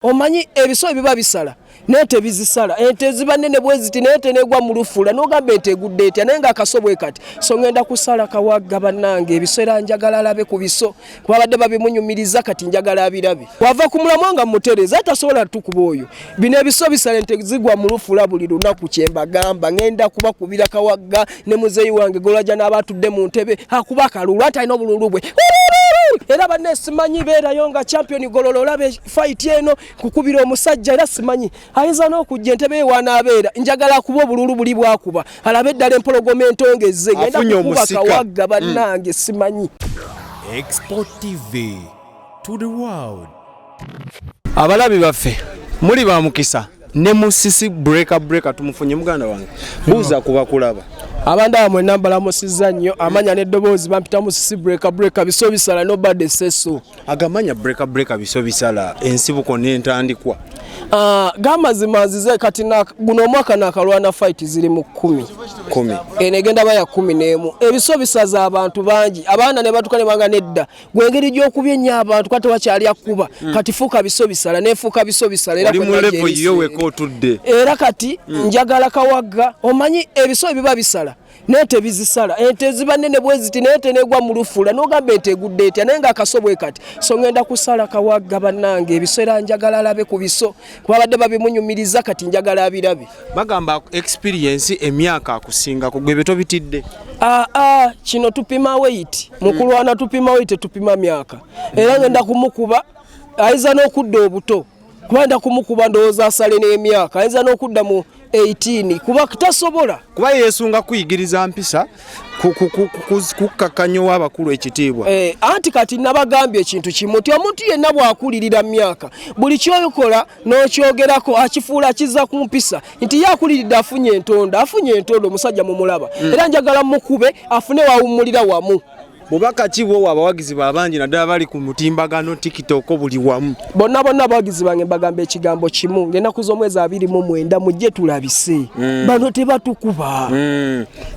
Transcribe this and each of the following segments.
Omanyi ebiso biba bisala nente bizisala ente ziba nene bweziti nente negwa mu lufula nogambe ente egudde etya naye nga akasobwe kati so ngenda kusala Kawaga bannange ebiseera njagala alabe ku biso kwabadde babimunyumiriza kati njagala abirabe wava ku mulamwa nga mutereza atasobola tukuba oyo bino ebiso bisala ente zigwa mu lufula buli lunaku kyembagamba ngenda kuba kubira Kawaga ne muzeyi wange Golola n'abatudde mu ntebe akuba kalulu atalina obululu bwe era banne simanyi beerayo nga champion Goloola olabe fight eno kukubira omusajja era simanyi ayinza n'okujja entebe wanaabeera njagala kuba obululu buli bwakuba alabe eddala empologoma entongezze ngenda kukuba Kawaga bannange simanyi. Export TV to the world. Abalabi baffe muli ba mukisa ne Musisi Breaker tumufunye muganda wange buuza kuba kulaba abanda mwe nambala musiza nnyo amanya n'eddoboozi bampita Musisi Breaker biso bisala nobadde seso agamanya Breaker biso bisala ensibuko n'entandikwa gamazima nzize kati guno omwaka nakalwana fight ziri mu 10 enegenda baya 11 ebiso bisaza abantu bangi abaana ne batuka ne banga nedda gwengeri gy'okubye nnyo abantu kati wakyali akuba kati fuuka biso bisala nefuuka biso bisala era era kati njagala Kawaga omanyi ebiso biba bisala nente bizisala ente ziba nene bweziti nente negwa mu lufula nogambe ente egudde etya naye nga akasobwe kati so ngenda kusala Kawaga bannange ebiseera njagala alabe ku biso kwabadde babimunyumiriza kati njagala abirabe bagamba experience emyaka akusinga kugwe beto bitidde kino tupima weight mukulwana tupima weight tupima myaka era ngenda kumukuba aiza n'okudda obuto kubanda kumukuba ndowooza asale n'emyaka ayinza n'okudda mu 18 kuba kutasobola kuba yesunga kuyigiriza mpisa kukakanyo abakulu ekitiibwa anti kati nabagambye ekintu kimu ti omuntu yenna bwakulirira myaka buli kyokola n'okyogerako akifuula kiza ku mpisa nti yakuliridde afunye entondo omusajja mumulaba era njagala mukube afune wawumulira wamu bubaka kibo abawagizi babangi naddala bali ku mutimbagano TikTok buli wamu bonna abagizi bange bagamba ekigambo kimu ngenda kuza omwezi 29 mujje tulabise bano tebatukuba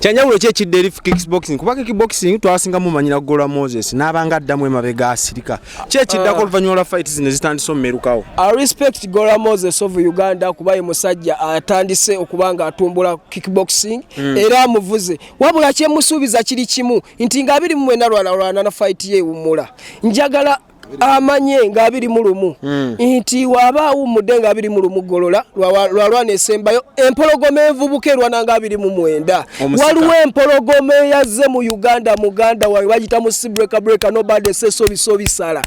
kyanjawulo kyekidde eri kickboxing kuba kickboxing twasinga mumanyira Goloola Moses n'abanga addamu emabega asirika kyekiddako oluvannyuma lwa fight zino zitandise omumerukawo. I respect Goloola Moses of Uganda kuba ye musajja atandise okubanga atumbula kickboxing era amuvuze wabula kyemusuubiza kiri kimu nti nga 29 lwana na fight ye umula njagala amanye nga 21 nti waba umudde nga 21 Goloola lwana esembayo empologoma envubukerwa nanga 29 waliwo empologoma yazze mu Uganda muganda wawe bagita Musisi Breaker nobadde seso biso bisala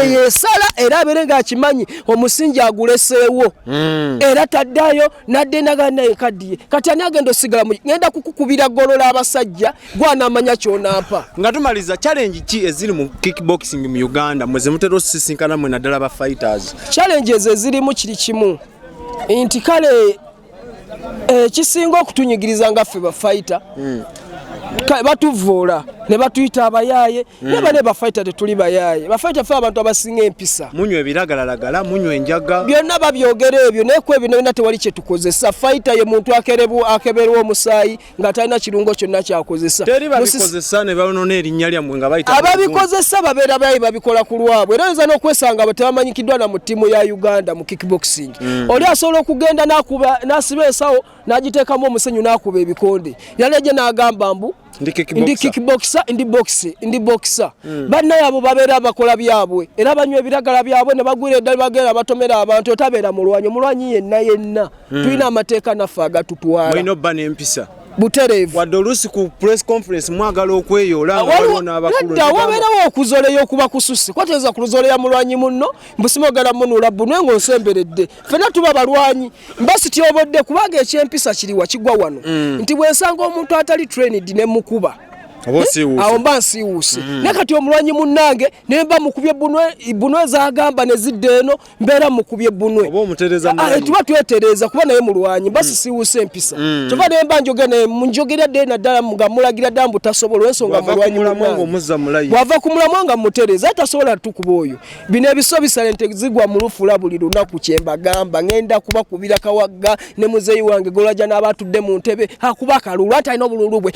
eyesala era aberenga akimanyi omusingi aguleseewo era taddayo nadde naganda ekaddiye kati ani agenda osigala ngenda kukukubira Goloola abasajja gwana amanya kyonampa nga tumaliza challenge ki eziri mu kickboxing mu Uganda mweze mutero sisinkana mwe naddala ba fighters challenges ezirimu kiri kimu nti kale kisinga okutunyigiriza nga ffe ba fighter batuvoola ne batuyita abayaaye ne ba fighter tetuli bayaaye ba fighter fe abantu abasinga empisa munywe ebiragalalagala munywe enjaga byonna babyogera ebyo nekwe ebyo tewali kye tukozesa fighter ye muntu akeberwa omusaayi nga talina kirungo kyonna kyakozesa teri babikozesa ne babonona erinnya lyamwe nga bayita ababikozesa babeera bayi babikola ku lwabwe era oyinza n'okwesanga batebamanyikiddwa na mu ttiimu ya Uganda mu kickboxing oli asobola okugenda n'asiba esawo n'agiteekamu omusenyu n'akuba ebikonde yaleje n'agamba mbu ndi kickboxer ndi boxer bannaye abo babeera bakola byabwe era banywa ebiragala byabwe ne bagwira eddala bagenda batomera abantu otabeera mulwanyi yenna tulina amateeka naffe agatutwala mulina obba n'empisa buterevu wadde oluusi ku press conference mwagala okweyoola nga waliwo n'abakulu wabeerawo okuzoleya okuba kususi kwateeza kuzoleya mulwanyi munno mbusimogala munula bunwe ng'onsemberedde ffenna tuba balwanyi mbasityobodde kubanga ekyempisa kiriwa kigwa wano nti bwensanga omuntu atali trained ne mukuba awo mba nsiiwuuse naye kati omulwanyi munnange ne mba mukubye bunwe zagamba ne zidde eno mbeera mukubye bunwe tuba twetereza kuba naye mulwanyi mba sisiiwuuse empisa kyova naye mba njogera dde naddala nga mulagira ddala mbutasobola olw'ensonga mulwanyi bw'ava ku mulamwa nga mutereza tasobola tukuba oyo bino ebiso bisala ente zigwa mu lufula buli lunaku kyembagamba ngenda kuba kubira Kawaga ne muzeyi wange Goloola n'abatudde mu ntebe akuba akalulu atalina obululu bwe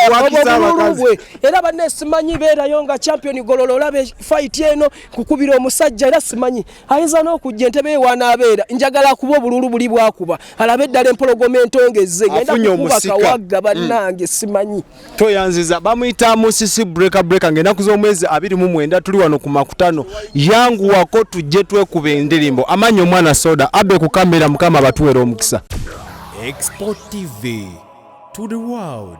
obululu era banne simanyi beerayo nga champion Golola olabe fight eno kukubira omusajja era simanyi ayinza n'okujja entebe ewanaabeera njagala kuba obululu buli bwakuba alabe eddala empologoma entongezze ngenda kukuba Kawaga bannange simanyi toyanziza bamuyita Musisi Breaker ng'ennaku z'omwezi 29 tuli wano ku makutano yanguwako tujje twekuba endirimbo amanyi omwana soda abe ku kamera mukama batuwera omukisa. Export TV to the world.